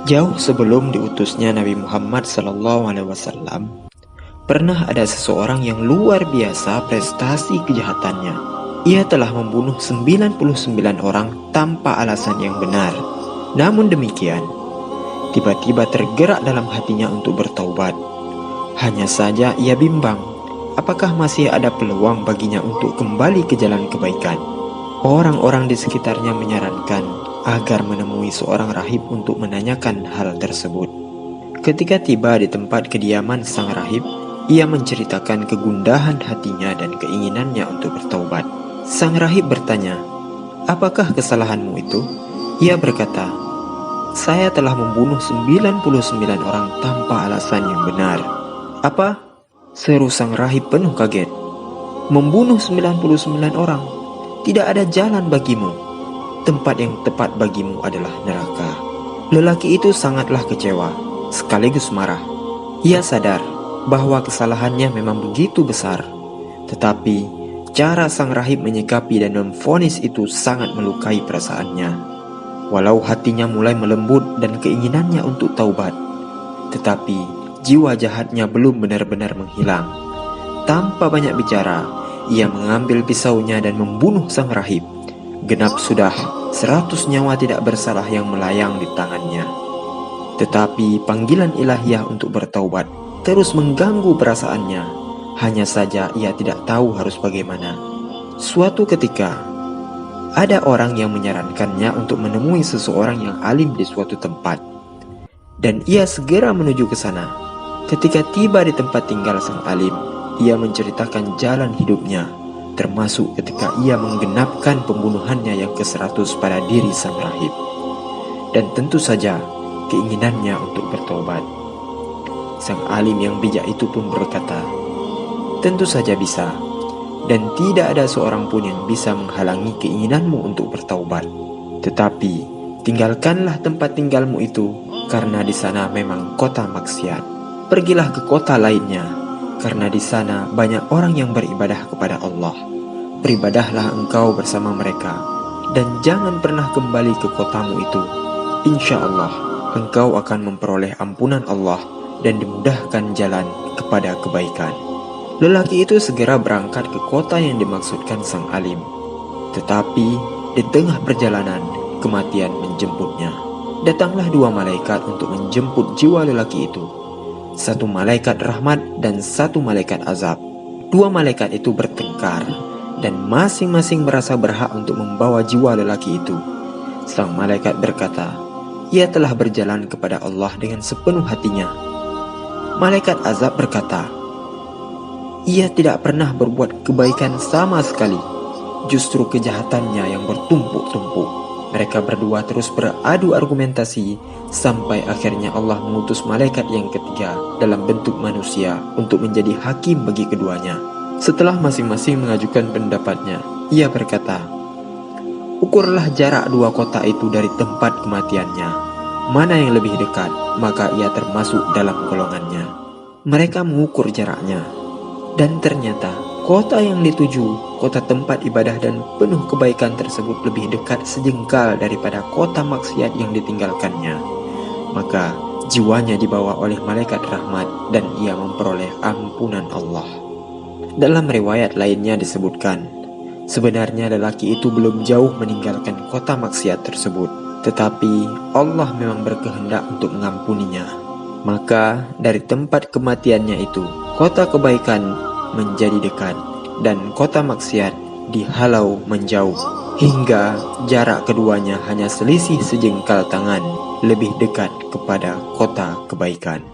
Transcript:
Jauh sebelum diutusnya Nabi Muhammad SAW, pernah ada seseorang yang luar biasa prestasi kejahatannya. Ia telah membunuh 99 orang tanpa alasan yang benar. Namun demikian, tiba-tiba tergerak dalam hatinya untuk bertaubat. Hanya saja ia bimbang, apakah masih ada peluang baginya untuk kembali ke jalan kebaikan. Orang-orang di sekitarnya menyarankan agar menemui seorang rahib untuk menanyakan hal tersebut. Ketika tiba di tempat kediaman sang rahib, ia menceritakan kegundahan hatinya dan keinginannya untuk bertaubat. Sang rahib bertanya, "Apakah kesalahanmu itu?" Ia berkata, "Saya telah membunuh 99 orang tanpa alasan yang benar." "Apa?" seru sang rahib penuh kaget. "Membunuh 99 orang? Tidak ada jalan bagimu. Tempat yang tepat bagimu adalah neraka." Lelaki itu sangatlah kecewa, sekaligus marah. Ia sadar bahwa kesalahannya memang begitu besar. Tetapi, cara sang rahib menyikapi dan memvonis itu sangat melukai perasaannya. Walau hatinya mulai melembut dan keinginannya untuk taubat, tetapi jiwa jahatnya belum benar-benar menghilang. Tanpa banyak bicara, ia mengambil pisaunya dan membunuh sang rahib. Genap sudah 100 nyawa tidak bersalah yang melayang di tangannya. Tetapi panggilan ilahiyah untuk bertaubat terus mengganggu perasaannya. Hanya saja ia tidak tahu harus bagaimana. Suatu ketika, ada orang yang menyarankannya untuk menemui seseorang yang alim di suatu tempat. Dan ia segera menuju ke sana. Ketika tiba di tempat tinggal sang alim, ia menceritakan jalan hidupnya, termasuk ketika ia menggenapkan pembunuhannya yang ke-100 pada diri sang rahib. Dan tentu saja keinginannya untuk bertobat. Sang alim yang bijak itu pun berkata, "Tentu saja bisa, dan tidak ada seorang pun yang bisa menghalangi keinginanmu untuk bertaubat. Tetapi tinggalkanlah tempat tinggalmu itu, karena di sana memang kota maksiat. Pergilah ke kota lainnya, karena di sana banyak orang yang beribadah kepada Allah. Beribadahlah engkau bersama mereka, dan jangan pernah kembali ke kotamu itu. Insya Allah, engkau akan memperoleh ampunan Allah dan dimudahkan jalan kepada kebaikan." Lelaki itu segera berangkat ke kota yang dimaksudkan sang alim. Tetapi di tengah perjalanan, kematian menjemputnya. Datanglah 2 malaikat untuk menjemput jiwa lelaki itu. 1 malaikat rahmat dan 1 malaikat azab. 2 malaikat itu bertengkar, dan masing-masing merasa berhak untuk membawa jiwa lelaki itu. Sang malaikat berkata, "Ia telah berjalan kepada Allah dengan sepenuh hatinya." Malaikat azab berkata, "Ia tidak pernah berbuat kebaikan sama sekali. Justru kejahatannya yang bertumpuk-tumpuk." Mereka berdua terus beradu argumentasi sampai akhirnya Allah mengutus malaikat yang ketiga dalam bentuk manusia untuk menjadi hakim bagi keduanya. Setelah masing-masing mengajukan pendapatnya, ia berkata, "Ukurlah jarak 2 kota itu dari tempat kematiannya. Mana yang lebih dekat, maka ia termasuk dalam golongannya." Mereka mengukur jaraknya, dan ternyata kota yang dituju, kota tempat ibadah dan penuh kebaikan tersebut lebih dekat sejengkal daripada kota maksiat yang ditinggalkannya. Maka jiwanya dibawa oleh malaikat rahmat dan ia memperoleh ampunan Allah. Dalam riwayat lainnya disebutkan, sebenarnya lelaki itu belum jauh meninggalkan kota maksiat tersebut, tetapi Allah memang berkehendak untuk mengampuninya. Maka dari tempat kematiannya itu, kota kebaikan menjadi dekat, dan kota maksiat dihalau menjauh, hingga jarak keduanya hanya selisih sejengkal tangan, lebih dekat kepada kota kebaikan.